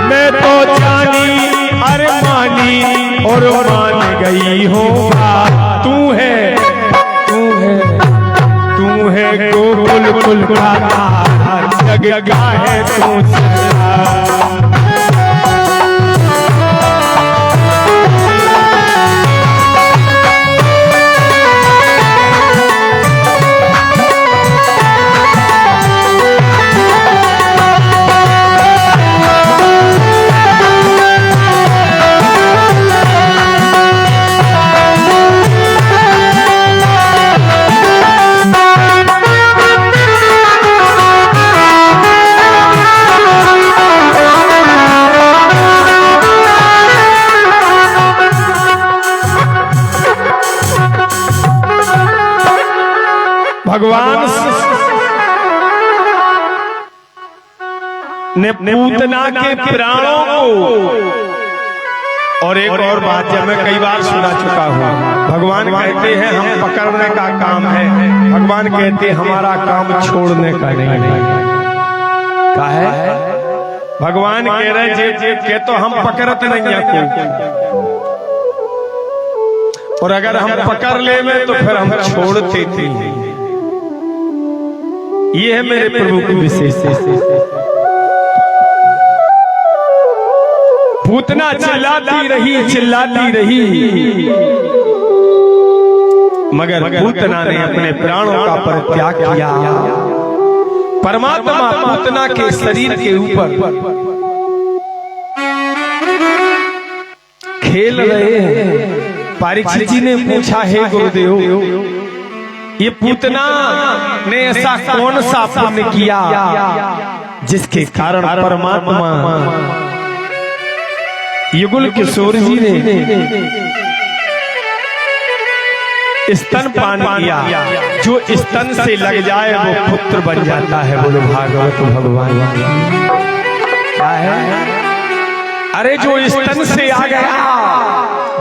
मैं तो जानी अरमानी और मान गई हूँ तू है गोकुल कुल का जगह है तू। भगवान ने पूतना के प्राणों को, और एक और बात जब मैं कई बार सुना चुका हूँ, भगवान कहते हैं हम पकड़ने का काम है, भगवान कहते हैं हमारा काम छोड़ने का नहीं का है। भगवान कह रहे जे तो हम पकड़ते नहीं है और अगर हम पकड़ ले में तो फिर हम छोड़ते थे। ये है मेरे प्रभु की विशेषता। पूतना चिल्लाती रही मगर पूतना ने अपने प्राणों का परित्याग किया। परमात्मा पूतना के शरीर के ऊपर खेल रहे हैं। परीक्षित जी ने पूछा है गुरुदेव ये पूतना ने ऐसा कौन सा पुण्य किया जिसके कारण परमात्मा युगल किशोर जी ने स्तनपान किया। जो स्तन से लग जाए वो पुत्र बन जाता है। बोलो भागवत भगवान क्या है? अरे जो स्तन से आ गया,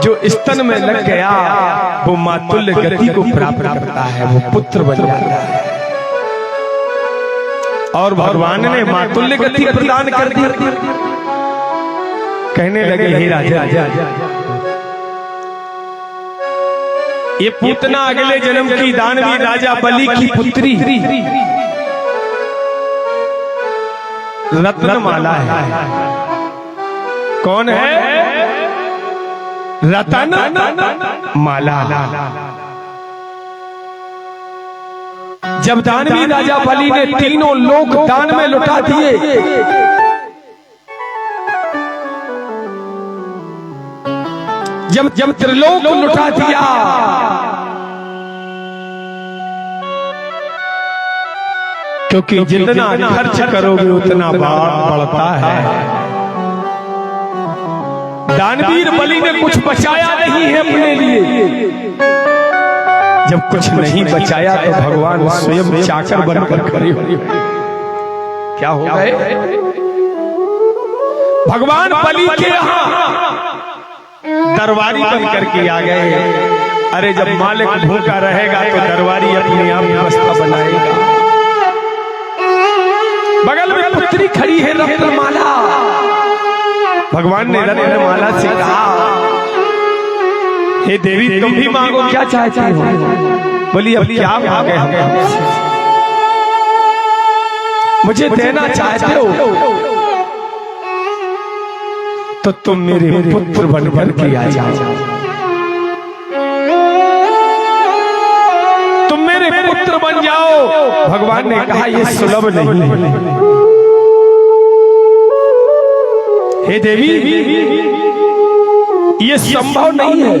जो स्तन में लग गया वो मातुल्य गति को प्राप्त करता है, वो पुत्र बन जाता है। और भगवान ने मातुल्य गति प्रदान कर दी। कहने लगे हे राजा ये पूतना अगले जन्म की दानवी राजा बलि की पुत्री रत्नमाला है। कौन है? रतन माला। जब दानवी राजा बलि ने तीनों लोक दान में लुटा दिए, जब त्रिलोक लुटा दिया, क्योंकि जितना खर्च करोगे उतना बढ़ता है। दानवीर बलि ने कुछ बचाया नहीं है अपने लिए। जब कुछ नहीं बचाया तो भगवान स्वयं चाकर बनकर खड़े हुए। क्या हो गए? भगवान बलि के यहाँ दरबारी बनकर के आ गए। अरे जब मालिक भूखा रहेगा तो दरबारी अपने आप व्यवस्था बनाएगा। बगल में पुत्री खड़ी है रत्नमाला। भगवान ने रत्नमाला से कहा, हे देवी तुम भी मांगो, क्या चाहती हो? बोली अब क्या मांगे हम? मुझे देना चाहते हो तो तुम मेरे पुत्र बनकर के आ जाओ। तुम मेरे पुत्र बन जाओ। भगवान ने कहा ये सुलभ नहीं है। हे देवी ये संभव नहीं है।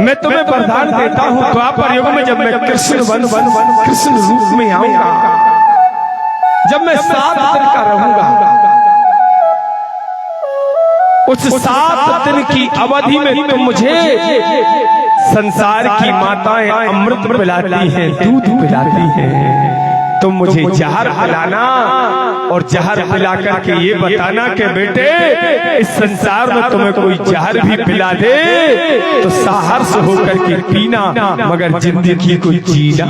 मैं तुम्हें वरदान देता हूं, द्वापर युग में जब मैं कृष्ण रूप में आऊंगा, जब मैं 7 दिन का रहूंगा, उस 7 दिन की अवधि में तुम मुझे संसार की माताएं अमृत पिलाती हैं, दूध पिलाती हैं। तुम मुझे जहर पिलाना और जहर पिलाकर के ये बताना कि बेटे इस संसार में तुम्हें कोई जहर भी पिला दे तो साहस होकर के पीना, मगर जिंदगी को जीना।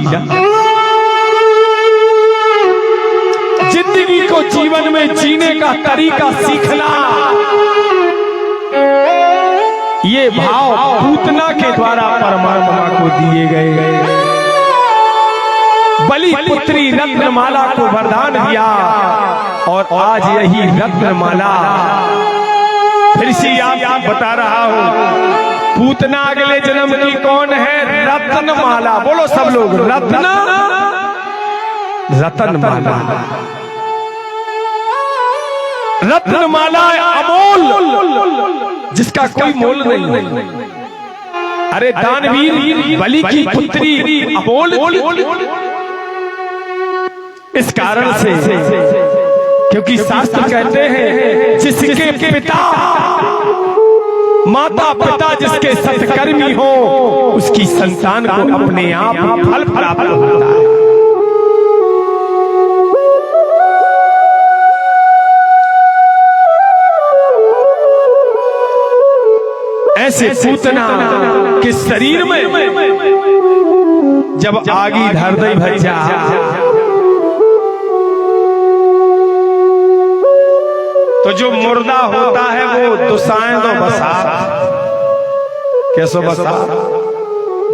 जिंदगी को जीवन में जीने का तरीका सीखना, ये भाव पूतना के द्वारा परमात्मा को दिए गए। बलि पुत्री रत्नमाला को वरदान दिया और आज यही रत्नमाला फिर से आप बता रहा हूं। पूतना अगले जन्म की कौन है? रत्नमाला। बोलो सब लोग, रत्नमाला। रत्नमाला अमोल, जिसका कोई मोल नहीं। अरे दानवीर बलि की पुत्री अमोल इस कारण से क्योंकि शास्त्र कहते हैं जिसके पिता माता पिता जिसके सत्कर्मी हो उसकी संतान को अपने आप फल प्राप्त होता है। ऐसे पूतना के शरीर में जब आगी धर दई भैया तो जो मुर्दा होता है वो दुसाएं दो बसा। कैसो बसा?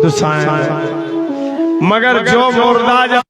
दुसाएं। मगर जो मुर्दा जब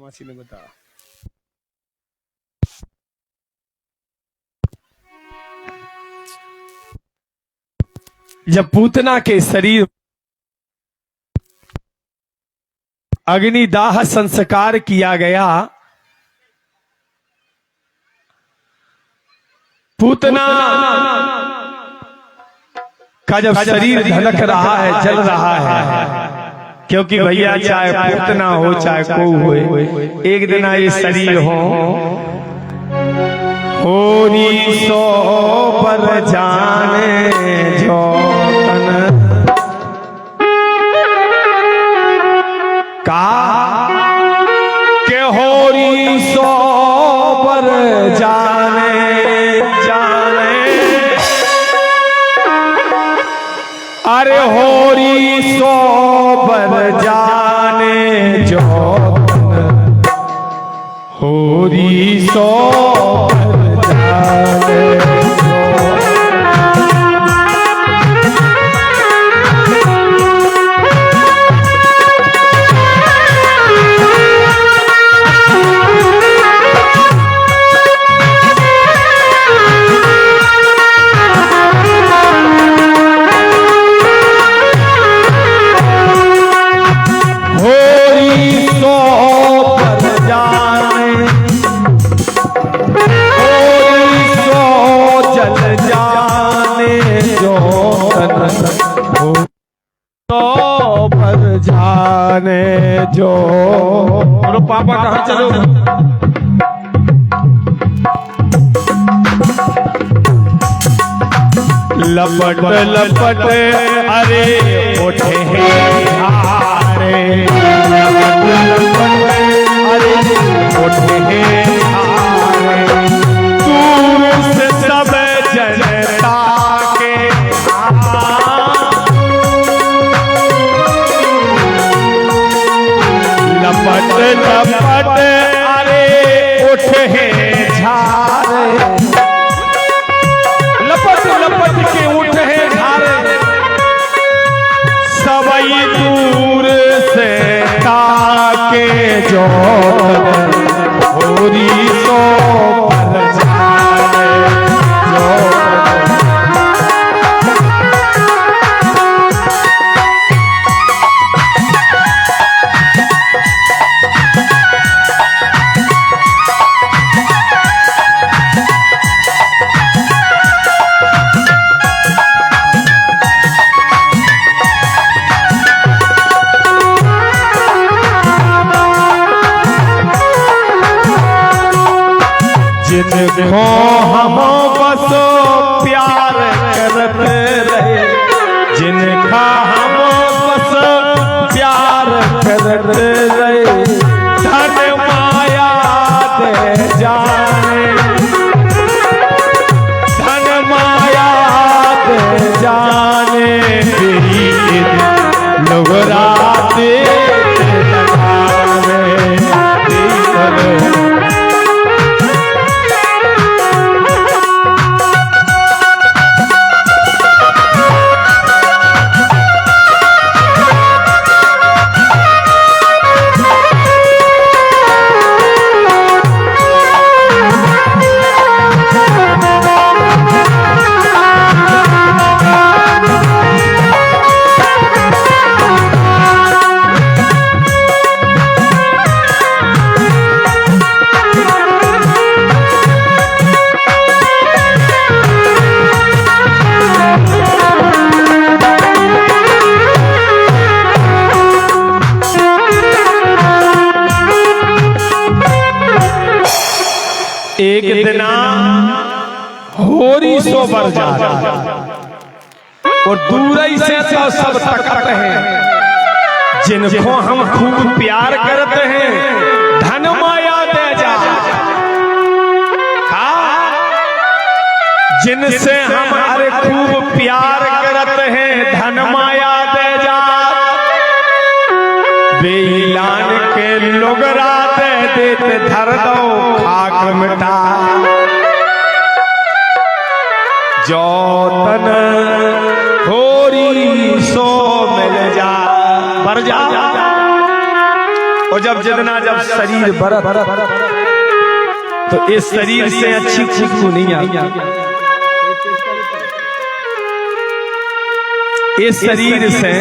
मासी ने बताया जब पूतना के शरीर अग्निदाह संस्कार किया गया, पूतना का जब शरीर धड़क रहा है, जल रहा है, क्योंकि भैया चाहे पूतना हो चाहे को हो, एक दिन ये शरीर होरी सो पर जाने जो तन का के होरी सो पर जाने अरे होरी सो पर जा जो बोलो पापा कहाँ चलो लपट लपट अरे उठे हैं हारे, लपट लपट अरे उठे हैं हारे, दूर से सब जनता के लपट लपट अरे उठे हैं झारे, लपट लपट के उठे हैं झारे, सवई दूर से ताके जो होरी सो पर जाए जो जिनको हम बस प्यार करते रहे, जिनका हम बस प्यार करते रहे, धन माया दे जाने, धन माया दे जाने, तेरी लोग राते लगावे एक दिना होरी सो बर जा और दूर से तो सब तकत हैं, जिनको हम खूब प्यार करते हैं, धन माया दे जा, जिनसे हम अरे खूब प्यार करते हैं, धन माया दे जा, बेईलान के लोग रात देते धर दो खाक मिटा, जो तन होरी सो मिल जा बर जा। और जब जब शरीर भरत तो इस शरीर से अच्छी खुशबू नहीं आई, इस शरीर से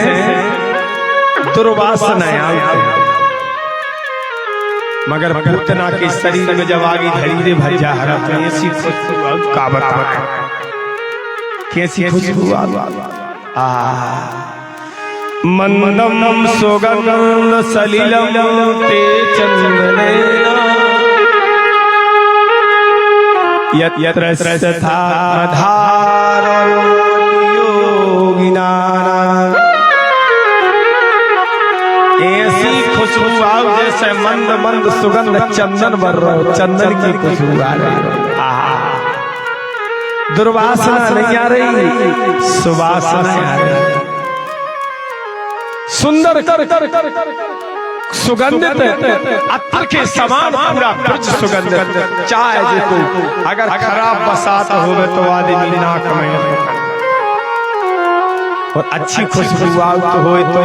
दुर्वासना आई, मगर पूतना के शरीर में जब आगे धीरे भजा हरा ऐसी खुशबू का बता कैसी खुशबू आ मंदम सुगंध सलिलम ते चंदनेना यत्र तथा धारो योगिना, ऐसी खुशबू आओ जैसे मंद मंद सुगंध चंदन बर रहा, चंदन की खुशबू आ रही, दुर्वासना नहीं आ रही, सुवासना आ रही, सुंदर सुगंधित अत्र के समान पूरा ब्रज सुगंधित, चाहे जो कोई अगर खराब बसात होवे तो आदमी नाक में, और अच्छी खुशबू आओ तो होए तो